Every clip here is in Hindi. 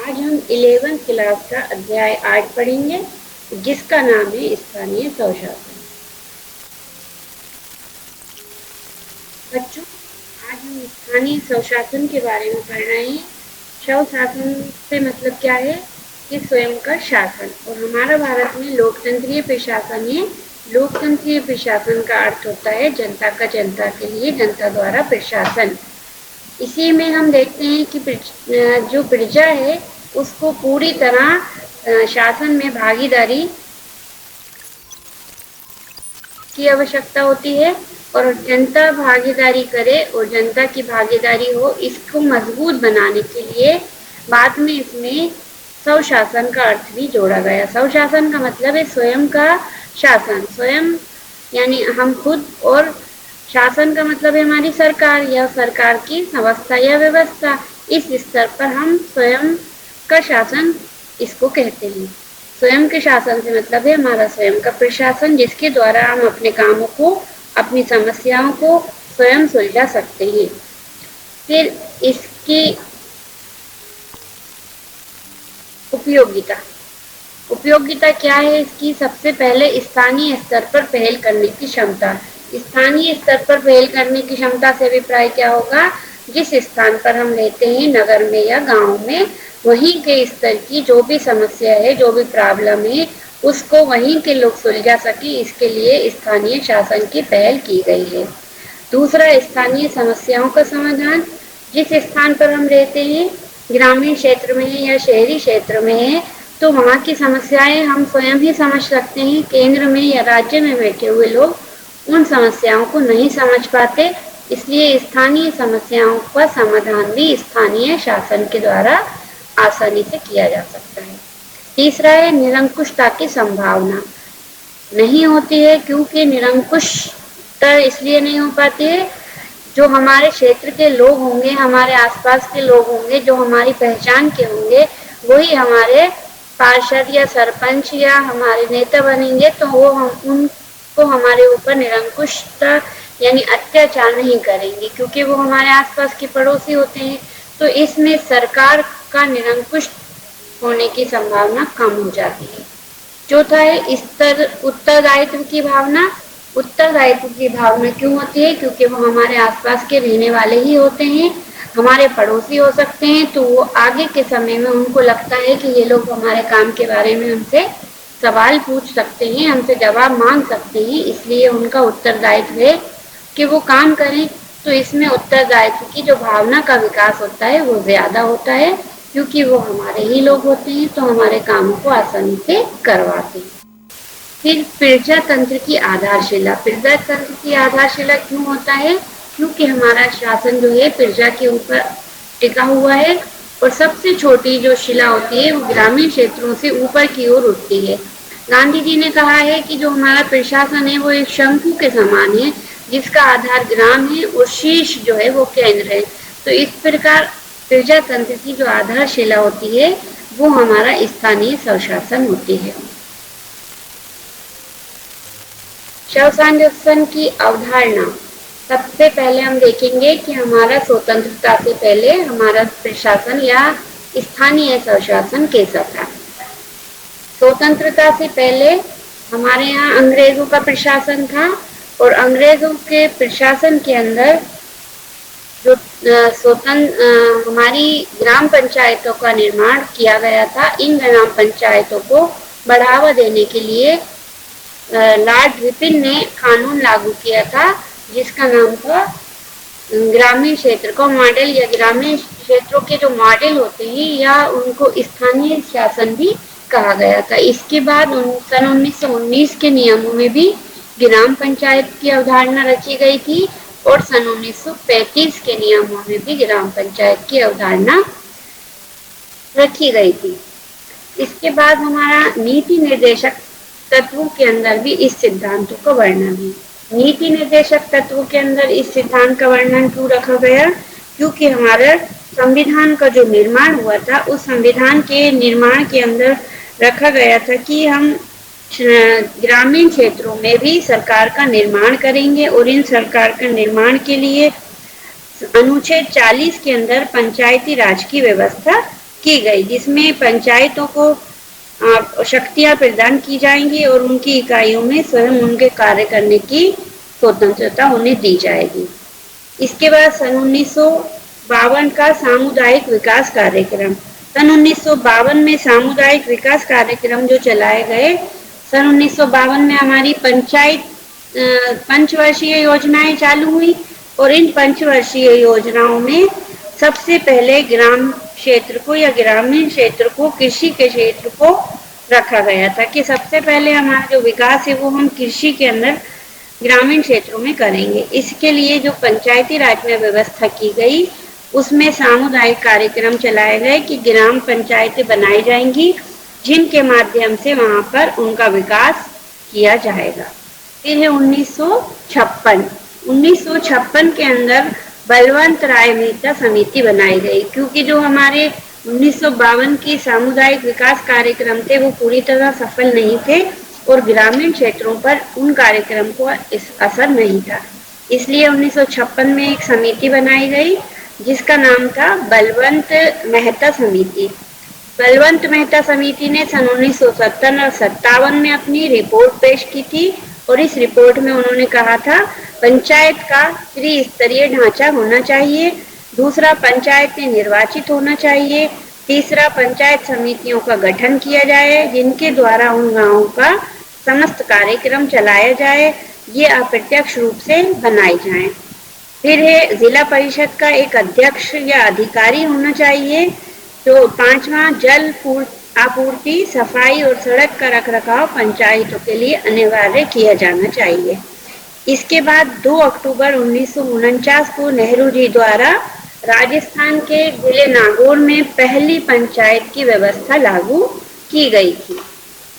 आज हम 11th क्लास का अध्याय 8 पढ़ेंगे, जिसका नाम है स्थानीय स्वशासन। बच्चों, आज हम स्थानीय स्वशासन के बारे में पढ़ रहे हैं। स्वशासन से मतलब क्या है कि स्वयं का शासन, और हमारा भारत में लोकतंत्रीय प्रशासन है। लोकतंत्रीय प्रशासन का अर्थ होता है जनता का जनता के लिए, जनता द्वारा प्रशासन। इसी में हम देखते हैं कि जो प्रजा है उसको पूरी तरह शासन में भागीदारी की आवश्यकता होती है, और जनता भागीदारी करे और जनता की भागीदारी हो, इसको मजबूत बनाने के लिए बाद में इसमें स्वशासन का अर्थ भी जोड़ा गया। स्वशासन का मतलब है स्वयं का शासन, स्वयं यानी हम खुद, और शासन का मतलब है हमारी सरकार या सरकार की व्यवस्था या व्यवस्था। इस स्तर पर हम स्वयं का शासन इसको कहते हैं। स्वयं के शासन से मतलब है हमारा स्वयं का प्रशासन, जिसके द्वारा हम अपने कामों को, अपनी समस्याओं को स्वयं सुलझा सकते हैं। फिर इसकी उपयोगिता उपयोगिता क्या है इसकी? सबसे पहले स्थानीय स्तर पर पहल करने की क्षमता। स्थानीय स्तर पर पहल करने की क्षमता से अभिप्राय क्या होगा? जिस स्थान पर हम रहते हैं, नगर में या गांव में, वहीं के स्तर की जो भी समस्या है, जो भी प्रॉब्लम है, उसको वहीं के लोग सुलझा सके, इसके लिए स्थानीय शासन की पहल की गई है। दूसरा, स्थानीय समस्याओं का समाधान। जिस स्थान पर हम रहते हैं, ग्रामीण क्षेत्र में है या शहरी क्षेत्र में है, तो वहाँ की समस्याएं हम स्वयं ही समझ सकते हैं। केंद्र में या राज्य में बैठे हुए लोग उन समस्याओं को नहीं समझ पाते, इसलिए स्थानीय समस्याओं का समाधान भी स्थानीय शासन के द्वारा आसानी से किया जा सकता है। तीसरा है निरंकुशता की संभावना नहीं होती है, क्योंकि निरंकुशता इसलिए नहीं हो पाती है, जो हमारे क्षेत्र के लोग होंगे, हमारे आसपास के लोग होंगे, जो हमारी पहचान के होंगे, वही हमारे पार्षद या सरपंच या हमारे नेता बनेंगे, तो वो उनको हमारे ऊपर निरंकुशता यानी अत्याचार नहीं करेंगे, क्योंकि वो हमारे आसपास के पड़ोसी होते हैं। तो इसमें सरकार का निरंकुश होने की संभावना कम हो जाती है। चौथा है उत्तरदायित्व की भावना। उत्तरदायित्व की भावना क्यों होती है? क्योंकि वो हमारे आसपास के रहने वाले ही होते हैं, हमारे पड़ोसी हो सकते हैं, तो वो आगे के समय में उनको लगता है कि ये लोग हमारे काम के बारे में हमसे सवाल पूछ सकते हैं, हमसे जवाब मांग सकते हैं, इसलिए उनका उत्तरदायित्व है कि वो काम करें। तो इसमें उत्तरदायित्व की जो भावना का विकास होता है वो ज्यादा होता है, क्योंकि वो हमारे ही लोग होते हैं, तो हमारे कामों को आसानी से करवाते हैं। फिर प्रजातंत्र की आधारशिला। प्रजातंत्र की आधारशिला क्यों होता है? क्योंकि हमारा शासन जो है प्रजा के ऊपर टिका हुआ है, और सबसे छोटी जो शिला होती है वो ग्रामीण क्षेत्रों से ऊपर की ओर उठती है। गांधी जी ने कहा है कि जो हमारा प्रशासन है वो एक शंकु के समान है, जिसका आधार ग्राम है और शीर्ष जो है वो केंद्र है। तो इस प्रकार प्रजातंत्र की जो आधारशिला होती है वो हमारा स्थानीय स्वशासन होती है। स्वशासन की अवधारणा। सबसे पहले हम देखेंगे कि हमारा स्वतंत्रता से पहले हमारा प्रशासन या स्थानीय स्वशासन कैसा था। स्वतंत्रता से पहले हमारे यहाँ अंग्रेजों का प्रशासन था, और अंग्रेजों के प्रशासन के अंदर जो हमारी ग्राम पंचायतों का निर्माण किया गया था। इन ग्राम पंचायतों को बढ़ावा देने के लिए लॉर्ड रिपन ने कानून लागू किया था, जिसका नाम था ग्रामीण क्षेत्र का मॉडल, या ग्रामीण क्षेत्रों के जो मॉडल होते हैं या उनको स्थानीय शासन भी कहा गया था। इसके बाद सन 1919 के नियमों में भी ग्राम पंचायत की अवधारणा रची गई थी, और सन 1935 के नियमों में भी ग्राम पंचायत की अवधारणा रखी गई थी। इसके बाद हमारा नीति निर्देशक तत्वों के अंदर भी इस सिद्धांतों का वर्णन है। नीति निर्देशक तत्वों के अंदर इस सिद्धांत का वर्णन क्यों रखा गया? क्योंकि हमारा संविधान का जो निर्माण हुआ था, उस संविधान के निर्माण के अंदर रखा गया था कि हम ग्रामीण क्षेत्रों में भी सरकार का निर्माण करेंगे, और इन सरकार का निर्माण के लिए अनुच्छेद 40 के अंदर पंचायती राज की व्यवस्था की गई, जिसमें पंचायतों को शक्तियां प्रदान की जाएंगी और उनकी इकाइयों में स्वयं उनके कार्य करने की स्वतंत्रता उन्हें दी जाएगी। इसके बाद सन 1952 का सामुदायिक विकास कार्यक्रम। सन 1952 में सामुदायिक विकास कार्यक्रम जो चलाए गए, सन 1952 में हमारी पंचवर्षीय योजनाएं चालू हुई और इन पंचवर्षीय योजनाओं में सबसे पहले ग्राम क्षेत्र को या ग्रामीण क्षेत्र को, कृषि के क्षेत्र को रखा गया था कि सबसे पहले हमारा जो विकास है वो हम कृषि के अंदर ग्रामीण क्षेत्रों में करेंगे। इसके लिए जो पंचायती राज में व्यवस्था की गई, उसमें सामुदायिक कार्यक्रम चलाए गए कि ग्राम पंचायतें बनाई जाएंगी, जिनके माध्यम से वहां पर उनका विकास किया जाएगा। फिर है 1956। 1956 के अंदर बलवंत राय मेहता समिति बनाई गई, क्योंकि जो हमारे 1952 की सामुदायिक विकास कार्यक्रम थे वो पूरी तरह सफल नहीं थे और ग्रामीण क्षेत्रों पर उन कार्यक्रम को इस असर नहीं था। इसलिए 1956 में एक समिति बनाई गई जिसका नाम था बलवंत मेहता समिति। बलवंत मेहता समिति ने सन 1970 और 57 में अपनी रिपोर्ट पेश की थी और इस रिपोर्ट में उन्होंने कहा था पंचायत का त्रिस्तरीय ढांचा होना चाहिए, दूसरा पंचायतें निर्वाचित होना चाहिए, तीसरा पंचायत समितियों का गठन किया जाए जिनके द्वारा उन गांवों का समस्त कार्यक्रम चलाया जाए, ये अप्रत्यक्ष रूप से बनाई जाए। फिर है जिला परिषद का एक अध्यक्ष या अधिकारी होना चाहिए। तो पांचवा, जल आपूर्ति, सफाई और सड़क का रखरखाव पंचायतों के लिए अनिवार्य किया जाना चाहिए। इसके बाद 2 अक्टूबर 1949 को नेहरू जी द्वारा राजस्थान के जिले नागौर में पहली पंचायत की व्यवस्था लागू की गई थी।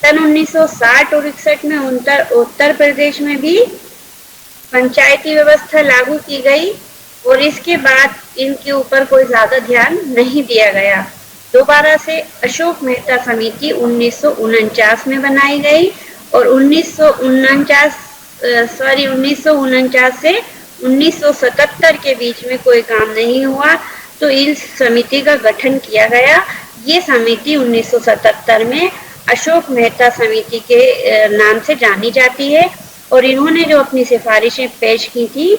सन 1960 और 61 में उत्तर प्रदेश में भी पंचायती व्यवस्था लागू की गई और इसके बाद इनके ऊपर कोई ज्यादा ध्यान नहीं दिया गया। दोबारा से अशोक मेहता समिति 1949 में बनाई गई और 1949 से 1977 के बीच में कोई काम नहीं हुआ, तो इस समिति का गठन किया गया। ये समिति 1977 में अशोक मेहता समिति के नाम से जानी जाती है और इन्होंने जो अपनी सिफारिशें पेश की थी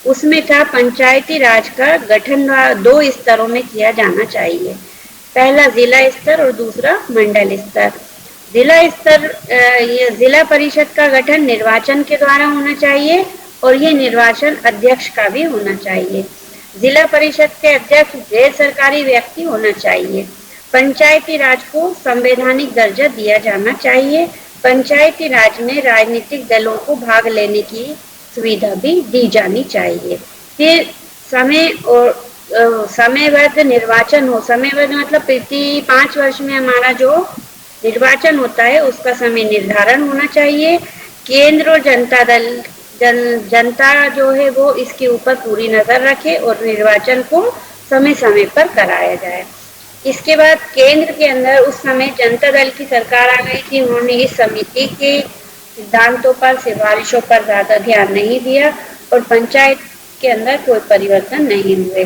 उसमें था पंचायती राज का गठन 2 स्तरों में किया जाना चाहिए, पहला जिला स्तर और दूसरा मंडल स्तर। जिला स्तर, जिला परिषद का गठन निर्वाचन के द्वारा होना चाहिए और ये निर्वाचन अध्यक्ष का भी होना चाहिए। जिला परिषद के अध्यक्ष गैर सरकारी व्यक्ति होना चाहिए। पंचायती राज को संवैधानिक दर्जा दिया जाना चाहिए। पंचायती राज में राजनीतिक दलों को भाग लेने की सुविधा भी दी जानी चाहिए। फिर समयबद्ध निर्वाचन हो। समयबद्ध मतलब प्रति 5 वर्ष में हमारा जो निर्वाचन होता है उसका समय निर्धारण होना चाहिए। केंद्र और जनता जो है वो इसके ऊपर पूरी नजर रखे और निर्वाचन को समय समय पर कराया जाए। इसके बाद केंद्र के अंदर उस समय जनता दल की सरकार आ गई थी। उन्होंने इस समिति के सिद्धांतों पर, सिफारिशों पर ज्यादा ध्यान नहीं दिया और पंचायत के अंदर कोई परिवर्तन नहीं हुए।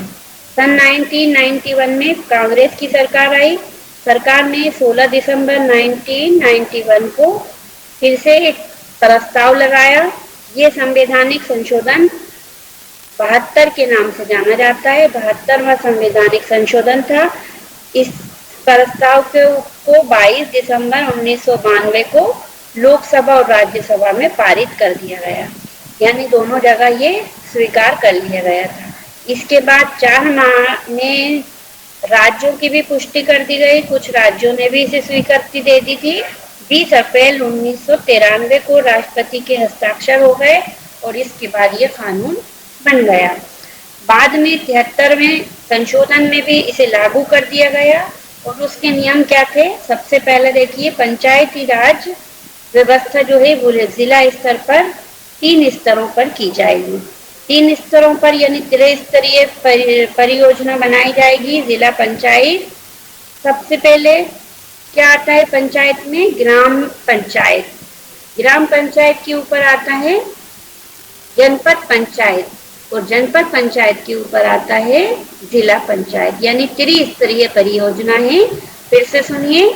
सन 1991 में कांग्रेस की सरकार आई। सरकार ने 16 दिसंबर 1991 को फिर से एक प्रस्ताव लगाया। ये संवैधानिक संशोधन 72 के नाम से जाना जाता है। 72वां संवैधानिक संशोधन था। इस प्रस्ताव को 22 दिसंबर 1992 को लोकसभा और राज्यसभा में पारित कर दिया गया, यानी दोनों जगह ये स्वीकार कर लिया गया था। इसके बाद 4 माह में राज्यों की भी पुष्टि कर दी गई, कुछ राज्यों ने भी इसे स्वीकृति दे दी थी। 20 अप्रैल 1993 को राष्ट्रपति के हस्ताक्षर हो गए और इसके बाद ये कानून बन गया। बाद में 73वें संशोधन में भी इसे लागू कर दिया गया और उसके नियम क्या थे? सबसे पहले देखिए, पंचायती राज व्यवस्था जो है वो जिला स्तर पर 3 स्तरों पर की जाएगी। 3 स्तरों पर यानी त्रिस्तरीय परियोजना बनाई जाएगी। जिला पंचायत सबसे पहले क्या आता है पंचायत में? ग्राम पंचायत। ग्राम पंचायत के ऊपर आता है जनपद पंचायत। और जनपद पंचायत के ऊपर आता है जिला पंचायत, यानी त्रिस्तरीय परियोजना है। फिर से सुनिए,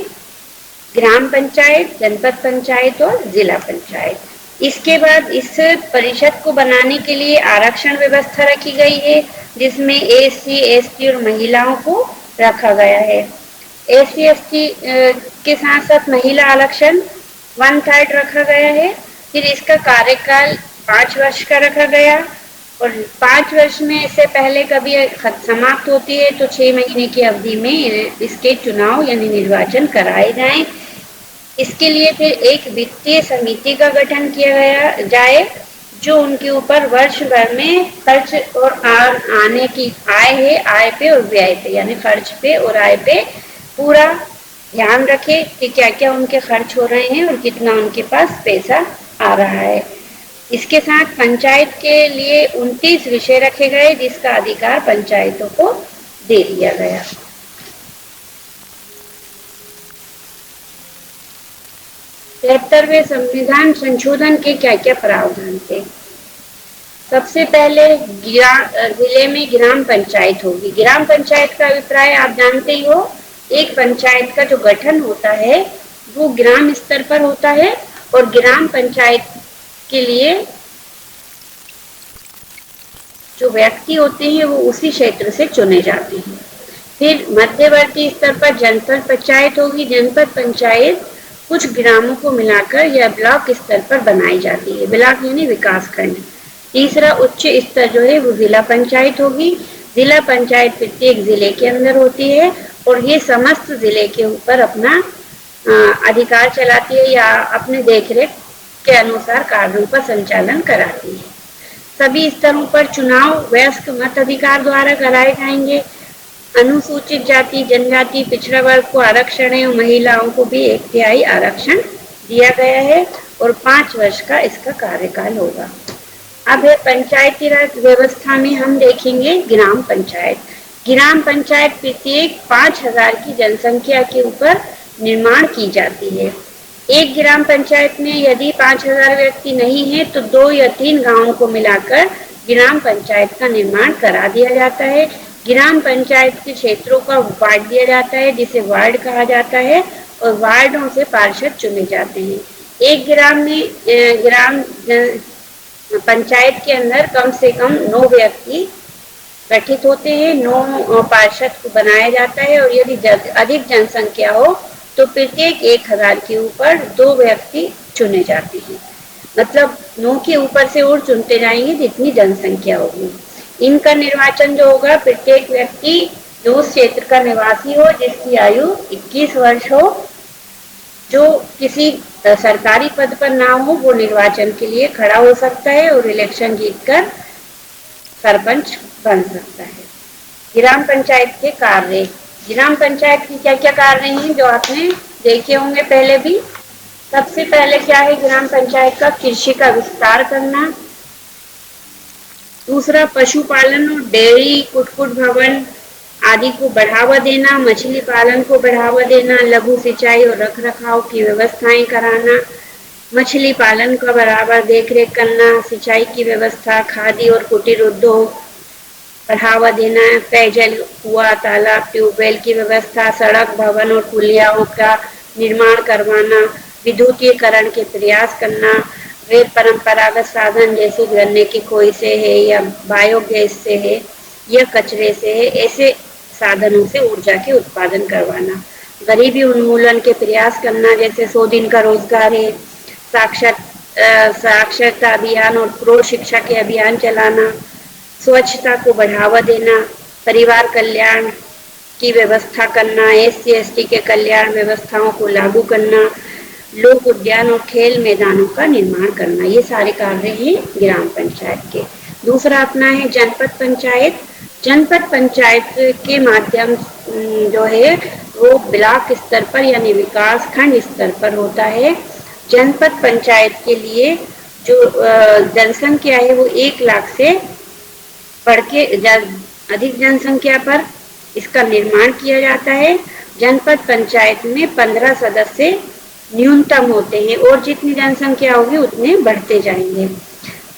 ग्राम पंचायत, जनपद पंचायत और जिला पंचायत। इसके बाद इस परिषद को बनाने के लिए आरक्षण व्यवस्था रखी गई है, जिसमें एससी, एसटी और महिलाओं को रखा गया है। एससी, एसटी के साथ साथ महिला आरक्षण 1/3 रखा गया है। फिर इसका कार्यकाल 5 वर्ष का रखा गया, और 5 वर्ष में इससे पहले कभी समाप्त होती है तो 6 महीने की अवधि में इसके चुनाव यानी निर्वाचन कराए जाएं। इसके लिए फिर एक वित्तीय समिति का गठन किया गया जाए, जो उनके ऊपर वर्ष भर में खर्च और आने की आय है, आय पे और व्यय पे, यानी खर्च पे और आय पे पूरा ध्यान रखे कि क्या क्या उनके खर्च हो रहे हैं और कितना उनके पास पैसा आ रहा है। इसके साथ पंचायत के लिए 29 विषय रखे गए, जिसका अधिकार पंचायतों को दे दिया गया। तिहत्तरवें संविधान संशोधन के क्या क्या प्रावधान थे? सबसे पहले जिले में ग्राम पंचायत होगी। ग्राम पंचायत का अभिप्राय आप जानते ही हो, एक पंचायत का जो गठन होता है वो ग्राम स्तर पर होता है, और ग्राम पंचायत के लिए जो व्यक्ति होते हैं वो उसी क्षेत्र से चुने जाते हैं। फिर मध्यवर्ती स्तर पर जनपद पंचायत होगी। जनपद पंचायत कुछ ग्रामों को मिलाकर या ब्लॉक स्तर पर बनाई जाती है, ब्लॉक यानी विकास खंड। तीसरा उच्च स्तर जो है वो जिला पंचायत होगी। जिला पंचायत प्रत्येक जिले के अंदर होती है, और ये समस्त जिले के ऊपर अपना अधिकार चलाती है या अपने देखरेख के अनुसार कार्यों का संचालन कराती है। सभी स्तरों पर चुनाव वयस्क मताधिकार द्वारा कराए जाएंगे। अनुसूचित जाति, जनजाति, पिछड़ा वर्ग को आरक्षण है, और महिलाओं को भी 1/3 आरक्षण दिया गया है, और 5 वर्ष का इसका कार्यकाल होगा। अब है पंचायती राज व्यवस्था में हम देखेंगे ग्राम पंचायत। ग्राम पंचायत प्रत्येक 5000 की जनसंख्या के ऊपर निर्माण की जाती है। एक ग्राम पंचायत में यदि 5000 व्यक्ति नहीं है तो 2 या 3 गांवों को मिलाकर ग्राम पंचायत का निर्माण करा दिया जाता है। ग्राम पंचायत के क्षेत्रों का बांट दिया जाता है, जिसे वार्ड कहा जाता है, और वार्डों से पार्षद चुने जाते हैं। एक ग्राम में ग्राम पंचायत के अंदर कम से कम 9 व्यक्ति गठित होते हैं, 9 पार्षद को बनाया जाता है, और यदि अधिक जनसंख्या हो तो प्रत्येक 1000 के ऊपर 2 व्यक्ति चुने जाते हैं। मतलब 9 के ऊपर से और चुनते जाएंगे जितनी जनसंख्या होगी। इनका निर्वाचन जो होगा, प्रत्येक व्यक्ति जो उस क्षेत्र का निवासी हो, जिसकी आयु 21 वर्ष हो, जो किसी सरकारी पद पर ना हो, वो निर्वाचन के लिए खड़ा हो सकता है और इलेक्शन जीतकर सरपंच बन सकता है। ग्राम पंचायत के कार्य। ग्राम पंचायत की क्या क्या कार्य हैं जो आपने देखे होंगे पहले भी। सबसे पहले क्या है ग्राम पंचायत का? कृषि का विस्तार करना। दूसरा, पशुपालन और डेयरी, कुक्कुट भवन आदि को बढ़ावा देना। मछली पालन को बढ़ावा देना। लघु सिंचाई और रख रखाव की व्यवस्थाएं कराना। मछली पालन का बराबर देखरेख करना। सिंचाई की व्यवस्था, खादी और कुटीर उद्योग बढ़ावा देना। पेयजल, कुआं, तालाब, ट्यूबवेल की व्यवस्था। सड़क, भवन और पुलियाओं का निर्माण करवाना। विद्युतीकरण के प्रयास करना। वे परंपरागत साधन जैसे गन्ने की खोई से है या बायोगैस से है या कचरे से है, ऐसे साधनों से ऊर्जा के उत्पादन करवाना। गरीबी उन्मूलन के प्रयास करना, जैसे 100 दिन का रोजगार है, साक्षरता अभियान और प्रौढ़ शिक्षा के अभियान चलाना। स्वच्छता को बढ़ावा देना। परिवार कल्याण की व्यवस्था करना। एससी एसटी के कल्याण व्यवस्थाओं को लागू करना। लोक उद्यान और खेल मैदानों का निर्माण करना। ये सारे कार्य हैं ग्राम पंचायत के। दूसरा अपना है जनपद पंचायत। जनपद पंचायत के माध्यम जो है वो ब्लॉक स्तर पर यानी विकास खंड स्तर पर होता है। जनपद पंचायत के लिए जो जनसंख्या है वो 1 लाख से बढ़ के अधिक जनसंख्या पर इसका निर्माण किया जाता है। जनपद पंचायत में 15 सदस्य न्यूनतम होते हैं, और जितनी जनसंख्या होगी उतने बढ़ते जाएंगे।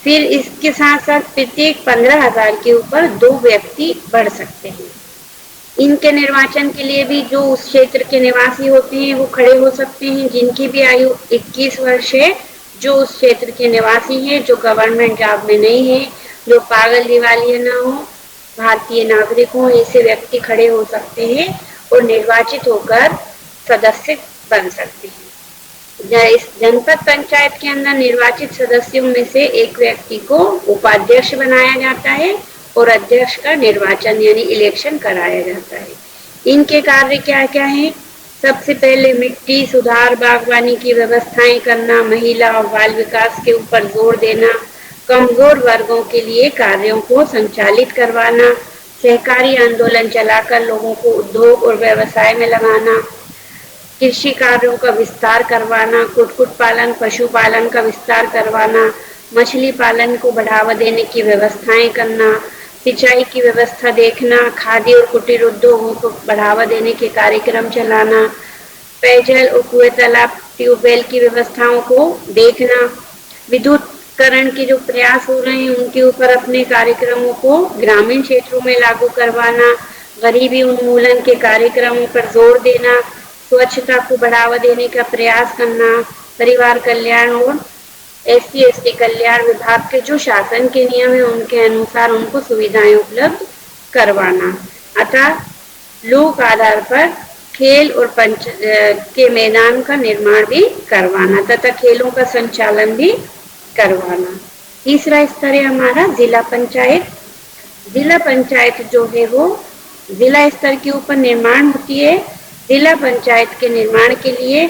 फिर इसके साथ साथ प्रत्येक 15,000 के ऊपर 2 व्यक्ति बढ़ सकते हैं। इनके निर्वाचन के लिए भी जो उस क्षेत्र के निवासी होते हैं वो खड़े हो सकते हैं, जिनकी भी आयु 21 वर्ष है, जो उस क्षेत्र के निवासी हैं, जो गवर्नमेंट जॉब में नहीं है, जो पागल दिवालिया ना हो, भारतीय नागरिक हो, ऐसे व्यक्ति खड़े हो सकते हैं और निर्वाचित होकर सदस्य बन सकते हैं। इस जनपद पंचायत के अंदर निर्वाचित सदस्यों में से एक व्यक्ति को उपाध्यक्ष बनाया जाता है और अध्यक्ष का निर्वाचन यानी इलेक्शन कराया जाता है। इनके कार्य क्या क्या है? सबसे पहले मिट्टी सुधार, बागवानी की व्यवस्थाएं करना, महिला और बाल विकास के ऊपर जोर देना, कमजोर वर्गों के लिए कार्यों को संचालित करवाना, सहकारी आंदोलन चलाकर लोगों को उद्योग और व्यवसाय में लगाना, कृषि कार्यों का विस्तार करवाना, कुक्कुट पालन, पशुपालन का विस्तार करवाना, मछली पालन को बढ़ावा देने की व्यवस्थाएं करना, सिंचाई की व्यवस्था देखना, खादी और कुटीर उद्योगों को बढ़ावा देने के कार्यक्रम चलाना, पेयजल और कुएं तालाब ट्यूबवेल की व्यवस्थाओं को देखना, विद्युतीकरण के जो प्रयास हो रहे हैं उनके ऊपर अपने कार्यक्रमों को ग्रामीण क्षेत्रों में लागू करवाना, गरीबी उन्मूलन के कार्यक्रमों पर जोर देना, स्वच्छता को बढ़ावा देने का प्रयास करना, परिवार कल्याण और SC/ST कल्याण विभाग के जो शासन के नियम है उनके अनुसार उनको सुविधाएं उपलब्ध करवाना, अतः लोक आधार पर खेल और पंच के मैदान का निर्माण भी करवाना तथा खेलों का संचालन भी करवाना। तीसरा स्तर है हमारा जिला पंचायत। जिला पंचायत जो है वो जिला स्तर के ऊपर निर्माण होती है। जिला पंचायत के निर्माण के लिए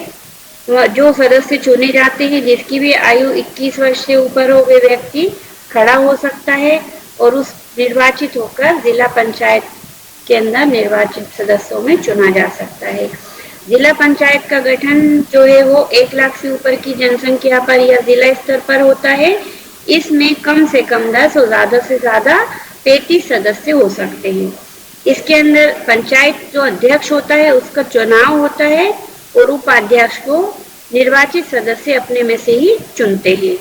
जो सदस्य चुने जाते हैं, जिसकी भी आयु 21 वर्ष से ऊपर हो, वे व्यक्ति खड़ा हो सकता है और उस निर्वाचित होकर जिला पंचायत के अंदर निर्वाचित सदस्यों में चुना जा सकता है। जिला पंचायत का गठन जो है वो 1 लाख से ऊपर की जनसंख्या पर या जिला स्तर पर होता है। इसमें कम से कम 10 और ज्यादा से ज्यादा 33 सदस्य हो सकते हैं। इसके अंदर पंचायत जो अध्यक्ष होता है उसका चुनाव होता है और उपाध्यक्ष को निर्वाचित सदस्य अपने में से ही चुनते हैं।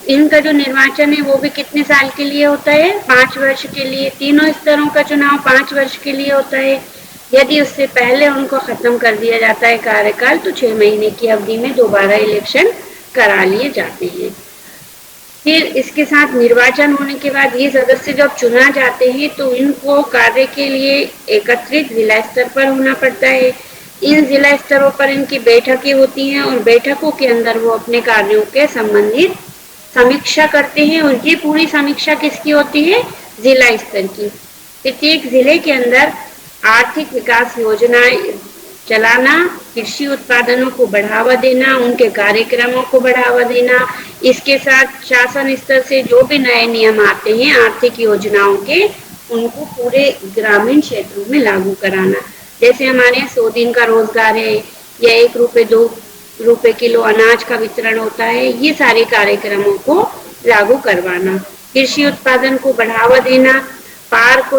इनका जो निर्वाचन है वो भी कितने साल के लिए होता है? 5 वर्ष के लिए। तीनों स्तरों का चुनाव 5 वर्ष के लिए होता है। यदि उससे पहले उनको खत्म कर दिया जाता है कार्यकाल तो 6 महीने की अवधि में दोबारा इलेक्शन करा लिए जाते हैं। फिर इसके साथ निर्वाचन होने के बाद ये सदस्य जब चुना जाते हैं तो इनको कार्य के लिए एकत्रित जिला स्तर पर होना पड़ता है। इन जिला स्तरों पर इनकी बैठकें होती हैं और बैठकों के अंदर वो अपने कार्यों के संबंधित समीक्षा करते हैं और ये पूरी समीक्षा किसकी होती है? जिला स्तर की। प्रत्येक जिले के अंदर आर्थिक विकास योजनाएं चलाना, कृषि उत्पादनों को बढ़ावा देना, उनके कार्यक्रमों को बढ़ावा देना, इसके साथ शासन स्तर से जो भी नए नियम आते हैं आर्थिक योजनाओं के, उनको पूरे ग्रामीण क्षेत्रों में लागू कराना। जैसे हमारे यहाँ 100 दिन का रोजगार है या 1 रुपए 2 रुपए किलो अनाज का वितरण होता है, ये सारे कार्यक्रमों को लागू करवाना। कृषि उत्पादन को बढ़ावा देना, पार्क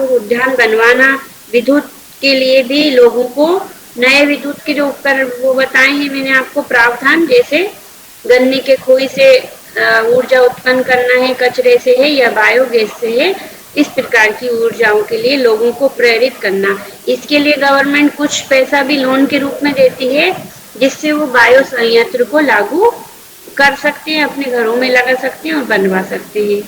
और उद्यान बनवाना, विद्युत के लिए भी लोगों को नए विद्युत के जो उपकरण वो बताए हैं मैंने आपको प्रावधान, जैसे गन्ने के खोई से ऊर्जा उत्पन्न करना है, कचरे से है या बायोगैस से है, इस प्रकार की ऊर्जाओं के लिए लोगों को प्रेरित करना। इसके लिए गवर्नमेंट कुछ पैसा भी लोन के रूप में देती है, जिससे वो बायो संयंत्र को लागू कर सकते हैं, अपने घरों में लगा सकते हैं और बनवा सकते हैं।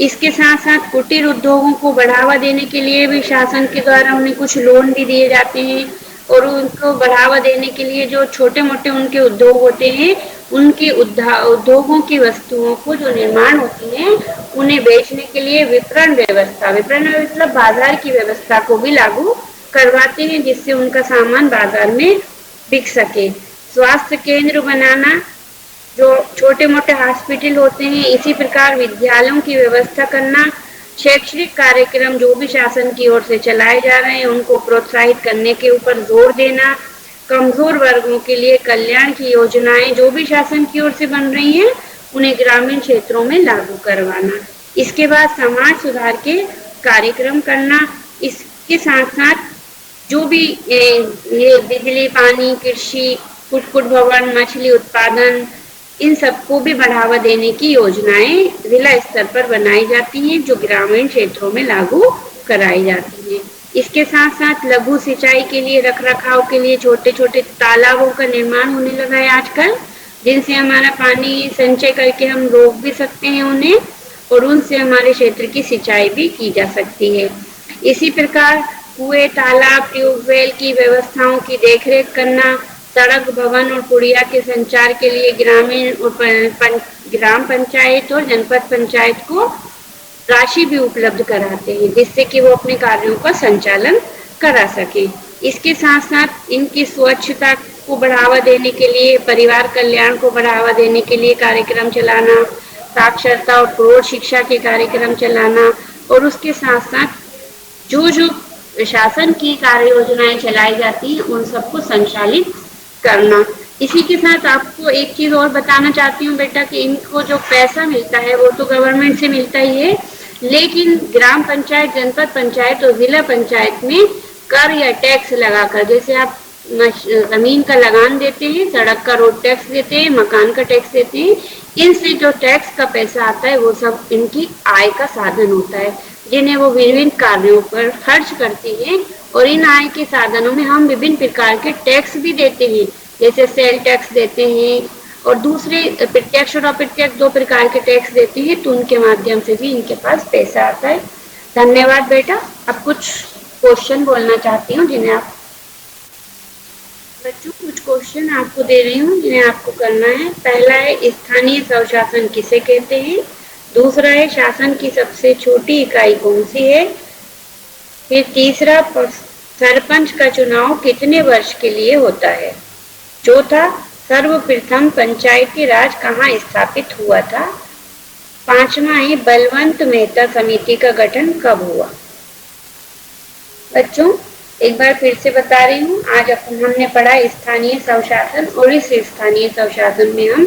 इसके साथ साथ कुटीर उद्योगों को बढ़ावा देने के लिए भी शासन के द्वारा उन्हें कुछ लोन भी दिए जाते हैं और उनको बढ़ावा देने के लिए जो छोटे मोटे उनके उद्योग होते हैं, उनके उद्योगों की वस्तुओं को जो निर्माण होती है उन्हें बेचने के लिए विपणन मतलब बाजार की व्यवस्था को भी लागू करवाते हैं, जिससे उनका सामान बाजार में बिक सके। स्वास्थ्य केंद्र बनाना, जो छोटे मोटे हॉस्पिटल होते हैं, इसी प्रकार विद्यालयों की व्यवस्था करना, शैक्षणिक कार्यक्रम जो भी शासन की ओर से चलाए जा रहे हैं उनको प्रोत्साहित करने के ऊपर जोर देना, कमजोर वर्गों के लिए कल्याण की योजनाएं जो भी शासन की ओर से बन रही हैं उन्हें ग्रामीण क्षेत्रों में लागू करवाना। इसके बाद समाज सुधार के कार्यक्रम करना। इसके साथ साथ जो भी ये बिजली, पानी, कृषि, कुक्कुट भवन, मछली उत्पादन, इन सबको भी बढ़ावा देने की योजनाएं जिला स्तर पर बनाई जाती हैं, जो ग्रामीण क्षेत्रों में लागू कराई जाती हैं। इसके साथ साथ लघु सिंचाई के लिए, रख रखाव के लिए छोटे छोटे तालाबों का निर्माण होने लगा है आजकल, जिनसे हमारा पानी संचय करके हम रोक भी सकते हैं उन्हें, और उनसे हमारे क्षेत्र की सिंचाई भी की जा सकती है। इसी प्रकार कुएं, तालाब, ट्यूबवेल की व्यवस्थाओं की देखरेख करना, सड़क, भवन और कुड़िया के संचार के लिए ग्रामीण और ग्राम पंचायत और जनपद पंचायत को राशि भी उपलब्ध कराते हैं, जिससे कि वो अपने कार्यों का संचालन करा सके। इसके साथ साथ इनकी स्वच्छता को बढ़ावा देने के लिए, परिवार कल्याण को बढ़ावा देने के लिए कार्यक्रम चलाना, साक्षरता और प्रौढ़ शिक्षा के कार्यक्रम चलाना, और उसके साथ साथ जो जो शासन की कार्य योजनाएं चलाई जाती हैं उन सबको संचालित करना। इसी के साथ आपको एक चीज और बताना चाहती हूँ बेटा कि इनको जो पैसा मिलता है वो तो गवर्नमेंट से मिलता ही है, लेकिन ग्राम पंचायत, जनपद पंचायत और जिला पंचायत में कर या टैक्स लगाकर, जैसे आप जमीन का लगान देते हैं, सड़क का रोड टैक्स देते हैं, मकान का टैक्स देते हैं, इनसे जो टैक्स का पैसा आता है वो सब इनकी आय का साधन होता है, जिन्हें वो विभिन्न कार्यों पर खर्च करती हैं। और इन आय के साधनों में हम विभिन्न प्रकार के टैक्स भी देते हैं, जैसे सेल टैक्स देते हैं और दूसरे प्रत्यक्ष और अप्रत्यक्ष दो प्रकार के टैक्स देते हैं, तो उनके माध्यम से भी इनके पास पैसा आता है। धन्यवाद बेटा। अब कुछ क्वेश्चन बोलना चाहती हूँ जिन्हें आप बच्चों, कुछ क्वेश्चन आपको दे रही हूँ जिन्हें आपको करना है। पहला है स्थानीय स्वशासन किसे कहते हैं। दूसरा है शासन की सबसे छोटी इकाई कौन सी है। फिर तीसरा, सरपंच का चुनाव कितने वर्ष के लिए होता है। चौथा, सर्वप्रथम पंचायती राज कहाँ स्थापित हुआ था। पांचवा है बलवंत मेहता समिति का गठन कब हुआ। बच्चों एक बार फिर से बता रही हूँ, आज हमने पढ़ा स्थानीय स्वशासन, और इस स्थानीय स्वशासन में हम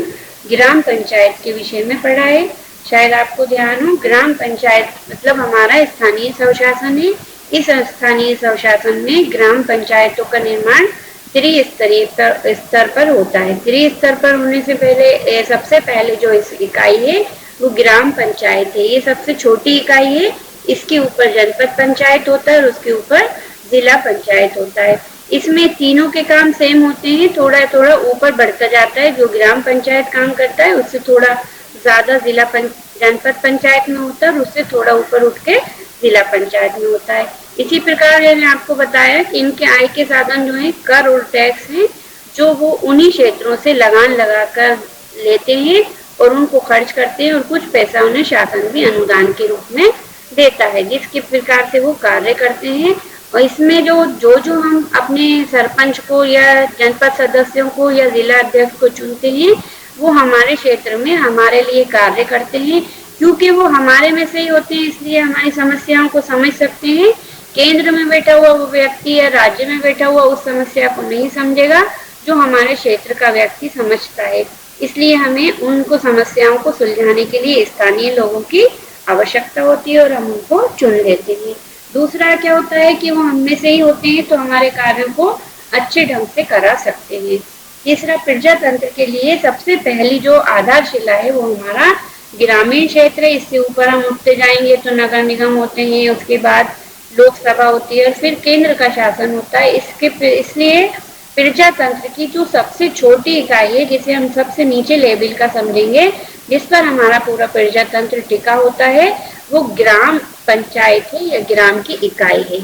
ग्राम पंचायत के विषय में पढ़ा है। शायद आपको ध्यान हो, ग्राम पंचायत मतलब हमारा स्थानीय स्वशासन है। इस स्थानीय स्वशासन में ग्राम पंचायतों का निर्माण त्रिस्तरीय स्तर पर होता है। त्रिस्तर पर होने से पहले सबसे पहले जो इस इकाई है वो ग्राम पंचायत है। ये सबसे छोटी इकाई है। इसके ऊपर जनपद पंचायत होता है और उसके ऊपर जिला पंचायत होता है। इसमें तीनों के काम सेम होते हैं, थोड़ा थोड़ा ऊपर बढ़ता जाता है। जो ग्राम पंचायत काम करता है उससे थोड़ा ज्यादा जनपद पंचायत में होता है और उससे थोड़ा ऊपर उठ के जिला पंचायत में होता है। इसी प्रकार मैंने आपको बताया कि इनके आय के साधन जो है कर और टैक्स हैं, जो वो उन्हीं क्षेत्रों से लगान लगाकर लेते हैं और उनको खर्च करते हैं, और कुछ पैसा उन्हें शासन भी अनुदान के रूप में देता है, जिसके प्रकार से वो कार्य करते हैं। और इसमें जो हम अपने सरपंच को या जनपद सदस्यों को या जिला अध्यक्ष को चुनते हैं, वो हमारे क्षेत्र में हमारे लिए कार्य करते हैं, क्योंकि वो हमारे में से ही होते हैं, इसलिए हमारी समस्याओं को समझ सकते हैं। केंद्र में बैठा हुआ वो व्यक्ति या राज्य में बैठा हुआ उस समस्या को नहीं समझेगा जो हमारे क्षेत्र का व्यक्ति समझता है। इसलिए हमें उनको समस्याओं को सुलझाने के लिए स्थानीय लोगों की आवश्यकता होती है और हम उनको चुन लेते हैं। दूसरा क्या होता है कि वो हम में से ही होते हैं, तो हमारे कार्यों को अच्छे ढंग से करा सकते हैं। तीसरा, प्रजातंत्र के लिए सबसे पहली जो आधारशिला है वो हमारा ग्रामीण क्षेत्र है। इससे ऊपर हम उठते जाएंगे तो नगर निगम होते हैं, उसके बाद लोकसभा होती है और फिर केंद्र का शासन होता है। इसलिए प्रजातंत्र की जो सबसे छोटी इकाई है, जिसे हम सबसे नीचे लेवल का समझेंगे, जिस पर हमारा पूरा प्रजातंत्र टिका होता है, वो ग्राम पंचायत है या ग्राम की इकाई है।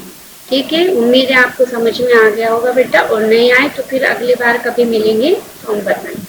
ठीक है, उम्मीद है आपको समझ में आ गया होगा बेटा, और नहीं आए तो फिर अगली बार कभी मिलेंगे तो हम बताएंगे।